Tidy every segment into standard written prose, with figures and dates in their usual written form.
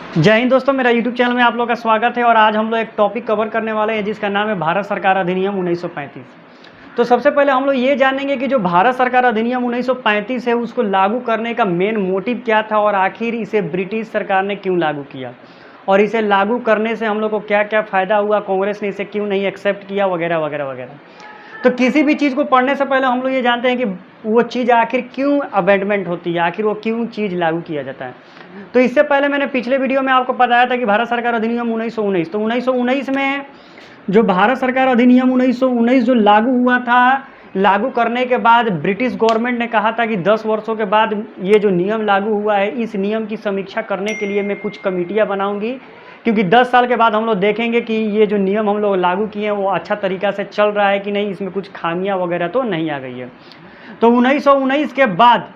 जय हिंद दोस्तों, मेरा यूट्यूब चैनल में आप लोग का स्वागत है। और आज हम लोग एक टॉपिक कवर करने वाले हैं जिसका नाम है भारत सरकार अधिनियम 1935। तो सबसे पहले हम लोग ये जानेंगे कि जो भारत सरकार अधिनियम 1935 है उसको लागू करने का मेन मोटिव क्या था और आखिर इसे ब्रिटिश सरकार ने क्यों लागू किया और इसे लागू करने से हम लोग को क्या क्या फ़ायदा हुआ, कांग्रेस ने इसे क्यों नहीं एक्सेप्ट किया, वगैरह वगैरह वगैरह। तो किसी भी चीज़ को पढ़ने से पहले हम लोग ये जानते हैं कि वो चीज़ आखिर क्यों अमेंडमेंट होती है, आखिर वो क्यों चीज़ लागू किया जाता है। तो इससे पहले मैंने पिछले वीडियो में आपको बताया था कि भारत सरकार अधिनियम 1919, तो 1919 में जो भारत सरकार अधिनियम 1919 जो लागू हुआ था, लागू करने के बाद ब्रिटिश गवर्नमेंट ने कहा था कि 10 वर्षों के बाद ये जो नियम लागू हुआ है इस नियम की समीक्षा करने के लिए मैं कुछ कमेटियाँ बनाऊंगी, क्योंकि 10 साल के बाद हम लोग देखेंगे कि ये जो नियम हम लोग लागू किए हैं वो अच्छा तरीक़ा से चल रहा है कि नहीं, इसमें कुछ खामियां वगैरह तो नहीं आ गई है। तो 1919 के बाद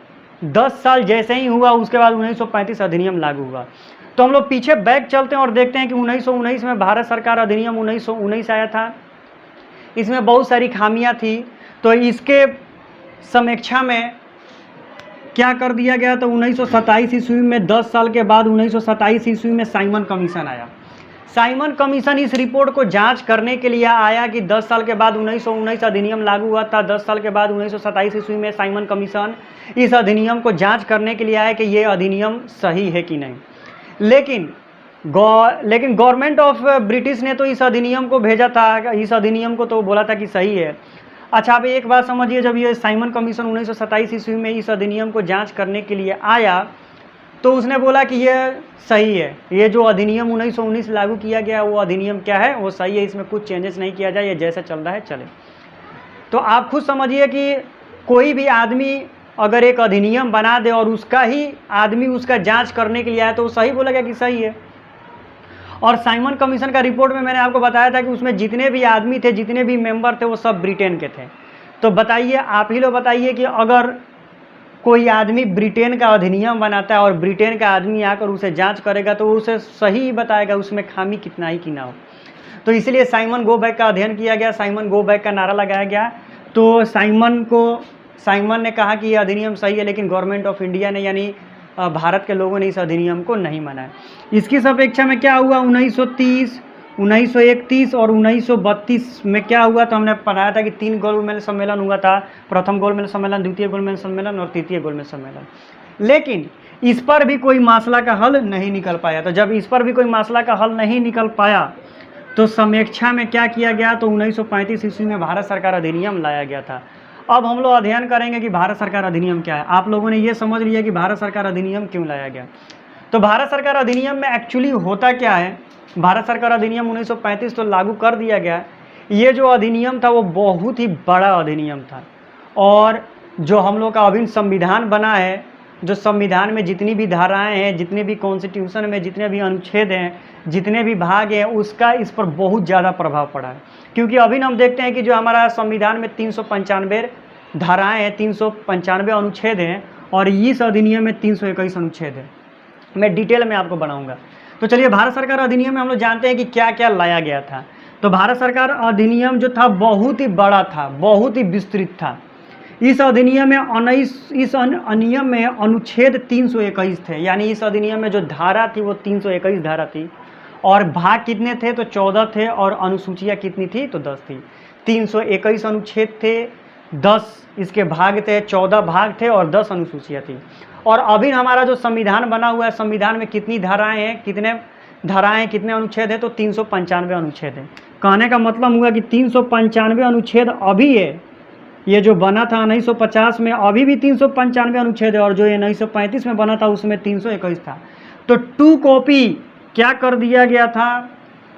10 साल जैसे ही हुआ उसके बाद 1935 अधिनियम लागू हुआ। तो हम लोग पीछे बैक चलते हैं और देखते हैं कि 1919 में भारत सरकार अधिनियम 1919 आया था। इसमें बहुत सारी खामियां थी, तो इसके समीक्षा में क्या कर दिया गया। तो 1927 ईस्वी में 10 साल के बाद 1927 ईस्वी में साइमन कमीशन आया। साइमन कमीशन इस रिपोर्ट को जांच करने के लिए आया कि 10 साल के बाद 1919 अधिनियम लागू हुआ था। 10 साल के बाद 1927 ईस्वी में साइमन कमीशन इस अधिनियम को जांच करने के लिए आया कि ये अधिनियम सही है कि नहीं। लेकिन गवर्नमेंट ऑफ ब्रिटिश ने तो इस अधिनियम को भेजा था, इस अधिनियम को तो बोला था कि सही है। अच्छा, अब एक बात समझिए, जब ये साइमन कमीशन 1927 ईस्वी में इस अधिनियम को जांच करने के लिए आया तो उसने बोला कि ये सही है, ये जो अधिनियम 1919 लागू किया गया वो अधिनियम क्या है, वो सही है, इसमें कुछ चेंजेस नहीं किया जाए, ये जैसा चल रहा है चले। तो आप खुद समझिए कि कोई भी आदमी अगर एक अधिनियम बना दे और उसका ही आदमी उसका जांच करने के लिए आया तो वो सही बोलेगा कि सही है। और साइमन कमीशन का रिपोर्ट में मैंने आपको बताया था कि उसमें जितने भी आदमी थे, जितने भी मेंबर थे, वो सब ब्रिटेन के थे। तो बताइए, आप ही लोग बताइए कि अगर कोई आदमी ब्रिटेन का अधिनियम बनाता है और ब्रिटेन का आदमी आकर उसे जांच करेगा तो उसे सही बताएगा, उसमें खामी कितना ही कि ना हो। तो इसलिए साइमन गो बैक का अध्ययन किया गया, साइमन गो बैक का नारा लगाया गया। तो साइमन ने कहा कि यह अधिनियम सही है, लेकिन गवर्नमेंट ऑफ इंडिया ने यानी भारत के लोगों ने इस अधिनियम को नहीं माना है। इसकी सापेक्षा में क्या हुआ, 1930, 1931 और 1932 में क्या हुआ, तो हमने पढ़ाया था कि 3 गोलमेज सम्मेलन हुआ था। प्रथम गोलमेज सम्मेलन, द्वितीय गोलमेज सम्मेलन और तृतीय गोलमेज सम्मेलन। लेकिन इस पर भी कोई मसला का हल नहीं निकल पाया। तो जब इस पर भी कोई मसला का हल नहीं निकल पाया तो समीक्षा में क्या किया गया, तो 1935 ईस्वी में भारत सरकार अधिनियम लाया गया था। अब हम लोग अध्ययन करेंगे कि भारत सरकार अधिनियम क्या है। आप लोगों ने ये समझ लिया कि भारत सरकार अधिनियम क्यों लाया गया। तो भारत सरकार अधिनियम में एक्चुअली होता क्या है। भारत सरकार अधिनियम 1935 तो लागू कर दिया गया। ये जो अधिनियम था वो बहुत ही बड़ा अधिनियम था, और जो हम लोग का अभिन्न संविधान बना है, जो संविधान में जितनी भी धाराएं हैं, जितने भी कॉन्स्टिट्यूशन में जितने भी अनुच्छेद हैं, जितने भी भाग हैं, उसका इस पर बहुत ज़्यादा प्रभाव पड़ा है। क्योंकि अभी हम देखते हैं कि जो हमारा संविधान में 395 धाराएं हैं, 395 अनुच्छेद हैं, और इस अधिनियम में 321 अनुच्छेद है। मैं डिटेल में आपको बनाऊंगा। तो चलिए, भारत सरकार अधिनियम में हम लोग जानते हैं कि क्या क्या लाया गया था। तो भारत सरकार अधिनियम जो था बहुत ही बड़ा था, बहुत ही विस्तृत था। इस अधिनियम में अनुच्छेद 321 थे, यानी इस अधिनियम में जो धारा थी वो 321 धारा थी, और भाग कितने थे, तो 14 थे, और अनुसूचियाँ कितनी थी, तो 10 थी। 321 अनुच्छेद थे, 10 इसके भाग थे, 14 भाग थे और 10 अनुसूचियाँ थी। और अभी हमारा जो संविधान बना हुआ है, संविधान में कितनी धाराएं हैं, कितने अनुच्छेद हैं, तो 395 अनुच्छेद हैं। कहने का मतलब हुआ कि 395 अनुच्छेद अभी है, ये जो बना था 1950 में अभी भी 395 अनुच्छेद है, और जो ये 1935 में बना था उसमें 321 था। तो 2 कॉपी क्या कर दिया गया था,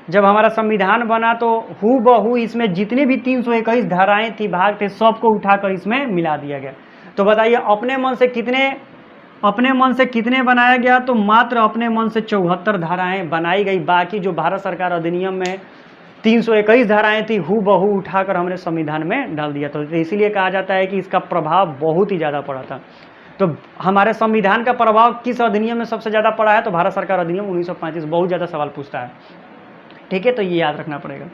जब हमारा संविधान बना तो हूबहू इसमें जितने भी 321 धाराएं थी, भाग थे, सबको उठाकर इसमें मिला दिया गया। तो बताइए, अपने मन से कितने बनाया गया, तो मात्र अपने मन से 74 धाराएं बनाई गई। बाकी जो भारत सरकार अधिनियम में 321 धाराएं थी, हूबहू उठाकर हमने संविधान में डाल दिया। तो इसीलिए कहा जाता है कि इसका प्रभाव बहुत ही ज़्यादा पड़ा था। तो हमारे संविधान का प्रभाव किस अधिनियम में सबसे ज़्यादा पड़ा है, तो भारत सरकार अधिनियम 1935। बहुत ज़्यादा सवाल पूछता है, ठीक है, तो ये याद रखना पड़ेगा।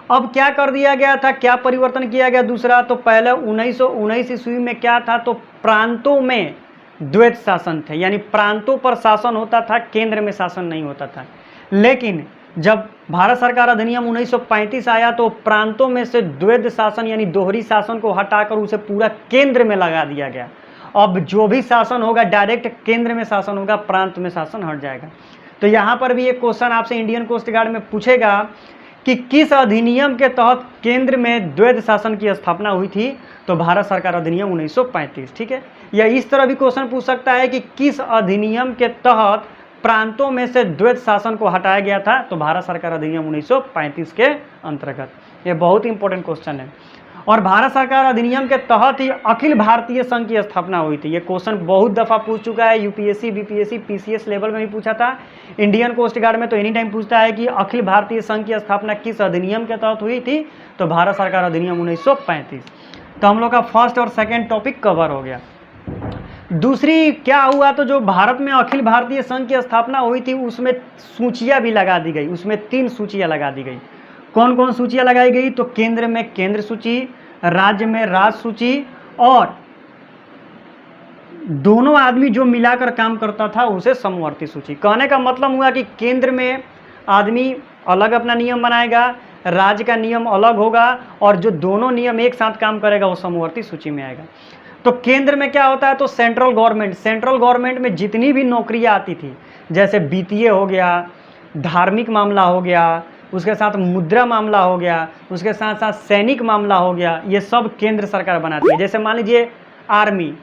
अब क्या कर दिया गया था, क्या परिवर्तन किया गया दूसरा, तो पहले 1919 ईस्वी में क्या था, तो प्रांतों में द्वैत शासन थे, यानी प्रांतों पर शासन होता था, केंद्र में शासन नहीं होता था। लेकिन जब भारत सरकार अधिनियम 1935 आया तो प्रांतों में से द्वैत शासन यानी दोहरी शासन को हटाकर उसे पूरा केंद्र में लगा दिया गया। अब जो भी शासन होगा डायरेक्ट केंद्र में शासन होगा, प्रांत में शासन हट जाएगा। तो यहाँ पर भी एक क्वेश्चन आपसे इंडियन कोस्ट गार्ड में पूछेगा कि किस अधिनियम के तहत केंद्र में द्वैत शासन की स्थापना हुई थी, तो भारत सरकार अधिनियम 1935। ठीक है, या इस तरह भी क्वेश्चन पूछ सकता है कि किस अधिनियम के तहत प्रांतों में से द्वैत शासन को हटाया गया था, तो भारत सरकार अधिनियम 1935 के अंतर्गत। ये बहुत इंपॉर्टेंट क्वेश्चन है। और भारत सरकार अधिनियम के तहत ही अखिल भारतीय संघ की स्थापना हुई थी। ये क्वेश्चन बहुत दफ़ा पूछ चुका है, यूपीएससी, बीपीएससी, पीसीएस लेवल में भी पूछा था। इंडियन कोस्ट गार्ड में तो एनी टाइम पूछता है कि अखिल भारतीय संघ की स्थापना किस अधिनियम के तहत हुई थी, तो भारत सरकार अधिनियम 1935। तो हम लोग का फर्स्ट और सेकेंड टॉपिक कवर हो गया। दूसरी क्या हुआ, तो जो भारत में अखिल भारतीय संघ की स्थापना हुई थी उसमें सूचियाँ भी लगा दी गई। उसमें 3 सूचियाँ लगा दी गई। कौन कौन सूचियाँ लगाई गई, तो केंद्र में केंद्र सूची, राज्य में राज्य सूची, और दोनों आदमी जो मिलाकर काम करता था उसे समवर्ती सूची। कहने का मतलब हुआ कि केंद्र में आदमी अलग अपना नियम बनाएगा, राज्य का नियम अलग होगा, और जो दोनों नियम एक साथ काम करेगा वो समवर्ती सूची में आएगा। तो केंद्र में क्या होता है, तो सेंट्रल गवर्नमेंट में जितनी भी नौकरियां आती थी, जैसे वित्तीय हो गया, धार्मिक मामला हो गया, उसके साथ मुद्रा मामला हो गया, उसके साथ साथ सैनिक मामला हो गया, ये सब केंद्र सरकार बनाती है। जैसे मान लीजिए army,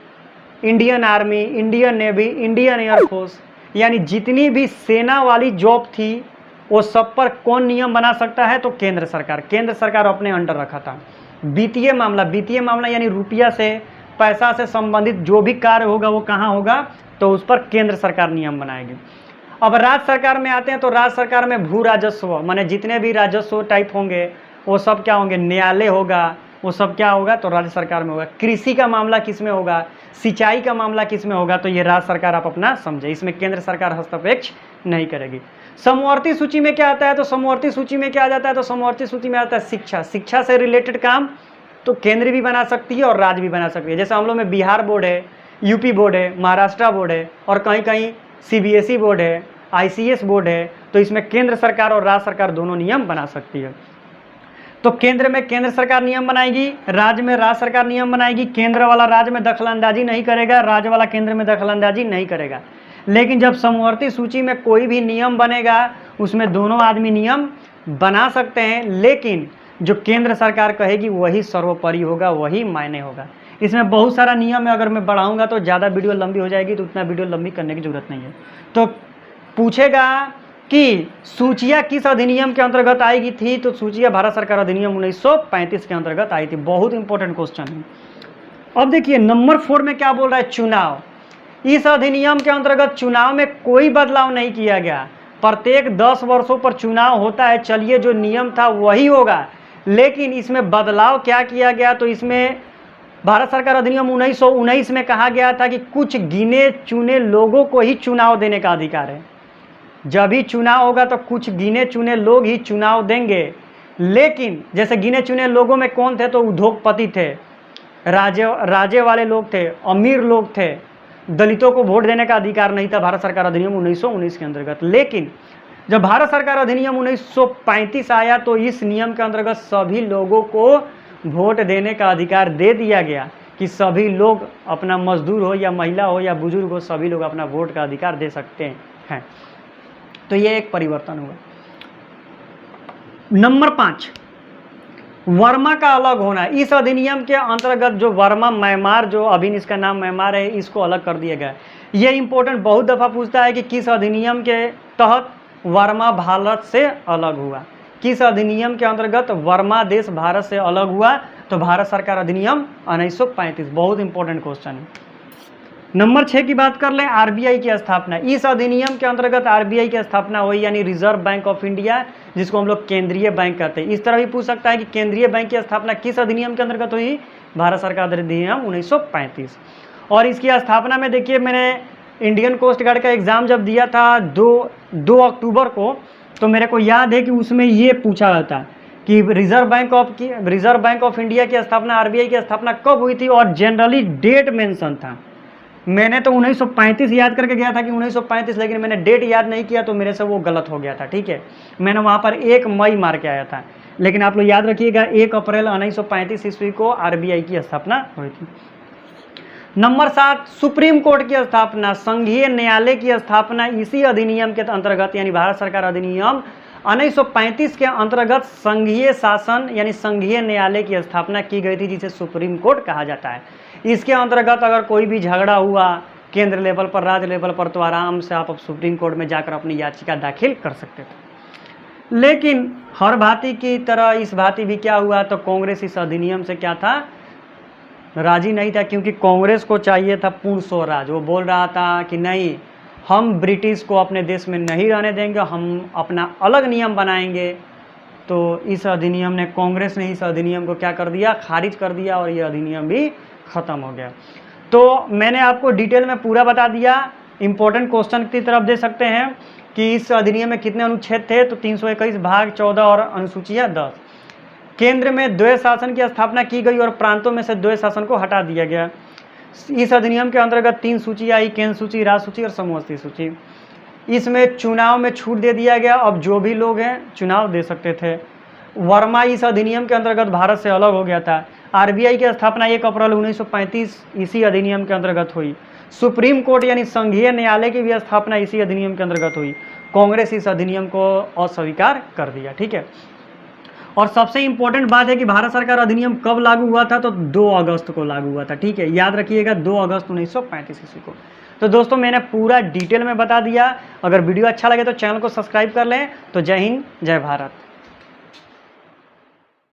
Indian army, Indian navy, Indian air force, यानी जितनी भी सेना वाली जॉब थी वो सब पर कौन नियम बना सकता है, तो केंद्र सरकार अपने अंडर रखा था। वित्तीय मामला यानी रुपया से, पैसा से संबंधित जो भी कार्य होगा वो कहाँ होगा, तो उस पर केंद्र सरकार नियम बनाएगी। अब राज्य सरकार में आते हैं, तो राज्य सरकार में भू राजस्व, माने जितने भी राजस्व टाइप होंगे वो सब क्या होंगे, न्यायालय होगा, वो सब क्या होगा, तो राज्य सरकार में होगा। कृषि का मामला किस में होगा, सिंचाई का मामला किस में होगा, तो ये राज्य सरकार आप अपना समझे, इसमें केंद्र सरकार हस्तक्षेप नहीं करेगी। समवर्ती सूची में क्या आता है, तो समवर्ती सूची में क्या आ जाता है, तो समवर्ती सूची में आता है शिक्षा से रिलेटेड काम, तो केंद्र भी बना सकती है और राज्य भी बना सकती है। जैसे हम लोग में बिहार बोर्ड है, यूपी बोर्ड है, महाराष्ट्र बोर्ड है, और कहीं कहीं सीबीएसई बोर्ड है, आईसीएस बोर्ड है, तो इसमें केंद्र सरकार और राज्य सरकार दोनों नियम बना सकती है। तो केंद्र में केंद्र सरकार नियम बनाएगी, राज्य में राज्य सरकार नियम बनाएगी। केंद्र वाला राज्य में दखलंदाजी नहीं करेगा, राज्य वाला केंद्र में दखलंदाजी नहीं करेगा। लेकिन जब समवर्ती सूची में कोई भी नियम बनेगा उसमें दोनों आदमी नियम बना सकते हैं, लेकिन जो केंद्र सरकार कहेगी वही सर्वोपरि होगा, वही मायने होगा। इसमें बहुत सारा नियम है, अगर मैं बढ़ाऊंगा तो ज़्यादा वीडियो लंबी हो जाएगी, तो उतना वीडियो लंबी करने की जरूरत नहीं है। तो पूछेगा कि सूचियाँ किस अधिनियम के अंतर्गत आएगी थी, तो सूचियाँ भारत सरकार अधिनियम 1935 के अंतर्गत आई थी। बहुत इंपॉर्टेंट क्वेश्चन है। अब देखिए नंबर 4 में क्या बोल रहा है, चुनाव। इस अधिनियम के अंतर्गत चुनाव में कोई बदलाव नहीं किया गया। प्रत्येक 10 वर्षों पर चुनाव होता है, चलिए जो नियम था वही होगा, लेकिन इसमें बदलाव क्या किया गया, तो इसमें भारत सरकार अधिनियम 1919 में कहा गया था कि कुछ गिने चुने लोगों को ही चुनाव देने का अधिकार है। जब भी चुनाव होगा तो कुछ गिने चुने लोग ही चुनाव देंगे। लेकिन जैसे गिने चुने लोगों में कौन थे, तो उद्योगपति थे, राजे वाले लोग थे, अमीर लोग थे। दलितों को वोट देने का अधिकार नहीं था भारत सरकार अधिनियम 1919 के अंतर्गत। लेकिन जब भारत सरकार अधिनियम 1935 आया तो इस नियम के अंतर्गत सभी लोगों को वोट देने का अधिकार दे दिया गया कि सभी लोग अपना मजदूर हो या महिला हो या बुजुर्ग हो, सभी लोग अपना वोट का अधिकार दे सकते हैं। तो ये एक परिवर्तन हुआ। नंबर 5, वर्मा का अलग होना। इस अधिनियम के अंतर्गत जो वर्मा म्यांमार, जो अभी इसका नाम म्यांमार है, इसको अलग कर दिया गया। ये इंपॉर्टेंट बहुत दफ़ा पूछता है कि किस अधिनियम के तहत वर्मा भारत से अलग हुआ। किस अधिनियम के अंतर्गत वर्मा देश भारत से अलग हुआ, तो भारत सरकार अधिनियम 1935। बहुत इंपॉर्टेंट क्वेश्चन है। नंबर 6 की बात कर लें, आरबीआई की स्थापना। इस अधिनियम के अंतर्गत आरबीआई की स्थापना हुई, यानी रिजर्व बैंक ऑफ इंडिया, जिसको हम लोग केंद्रीय बैंक कहते हैं। इस तरह भी पूछ सकता है कि केंद्रीय बैंक की स्थापना किस अधिनियम के अंतर्गत हुई, भारत सरकार अधिनियम 1935। और इसकी स्थापना में देखिए, मैंने इंडियन कोस्ट गार्ड का एग्ज़ाम जब दिया था 2 अक्टूबर को, तो मेरे को याद है कि उसमें ये पूछा जाता कि रिजर्व बैंक ऑफ इंडिया की स्थापना, आरबीआई की स्थापना कब हुई थी, और जनरली डेट मेंशन था मैंने तो 1935 याद करके गया था कि 1935, लेकिन मैंने डेट याद नहीं किया तो मेरे से वो गलत हो गया था। ठीक है, मैंने वहाँ पर 1 मई मार के आया था, लेकिन आप लोग याद रखिएगा 1 अप्रैल 1935 ईस्वी को आरबीआई की स्थापना हुई थी। नंबर 7, सुप्रीम कोर्ट की स्थापना, संघीय न्यायालय की स्थापना इसी अधिनियम के अंतर्गत यानी भारत सरकार अधिनियम 1935 के अंतर्गत संघीय शासन यानी संघीय न्यायालय की स्थापना की गई थी, जिसे सुप्रीम कोर्ट कहा जाता है। इसके अंतर्गत अगर कोई भी झगड़ा हुआ केंद्र लेवल पर, राज्य लेवल पर, तो आराम से आप सुप्रीम कोर्ट में जाकर अपनी याचिका दाखिल कर सकते थे। लेकिन हर भांति की तरह इस भांति भी क्या हुआ, तो कांग्रेस इस अधिनियम से क्या था, राजी नहीं था, क्योंकि कांग्रेस को चाहिए था पूर्ण स्वराज। वो बोल रहा था कि नहीं, हम ब्रिटिश को अपने देश में नहीं रहने देंगे, हम अपना अलग नियम बनाएंगे। तो इस अधिनियम ने, कांग्रेस ने इस अधिनियम को क्या कर दिया, खारिज कर दिया, और ये अधिनियम भी ख़त्म हो गया। तो मैंने आपको डिटेल में पूरा बता दिया। इंपॉर्टेंट क्वेश्चन की तरफ दे सकते हैं कि इस अधिनियम में कितने अनुच्छेद थे, तो 321 भाग 14 और अनुसूचियाँ 10। केंद्र में द्वैध शासन की स्थापना की गई और प्रांतों में से द्वैध शासन को हटा दिया गया। इस अधिनियम के अंतर्गत 3 सूची आई, केंद्र सूची, राज्य सूची और समवर्ती सूची। इसमें चुनाव में छूट दे दिया गया, अब जो भी लोग हैं चुनाव दे सकते थे। वर्मा इस अधिनियम के अंतर्गत भारत से अलग हो गया था। आरबीआई की स्थापना 1 अप्रैल 1935 इसी अधिनियम के अंतर्गत हुई। सुप्रीम कोर्ट यानी संघीय न्यायालय की भी स्थापना इसी अधिनियम के अंतर्गत हुई। कांग्रेस इस अधिनियम को अस्वीकार कर दिया। ठीक है, और सबसे इंपॉर्टेंट बात है कि भारत सरकार अधिनियम कब लागू हुआ था, तो 2 अगस्त को लागू हुआ था। ठीक है, याद रखिएगा 2 अगस्त 1935 ईस्वी को। तो दोस्तों मैंने पूरा डिटेल में बता दिया। अगर वीडियो अच्छा लगे तो चैनल को सब्सक्राइब कर लें। तो जय हिंद, जय भारत।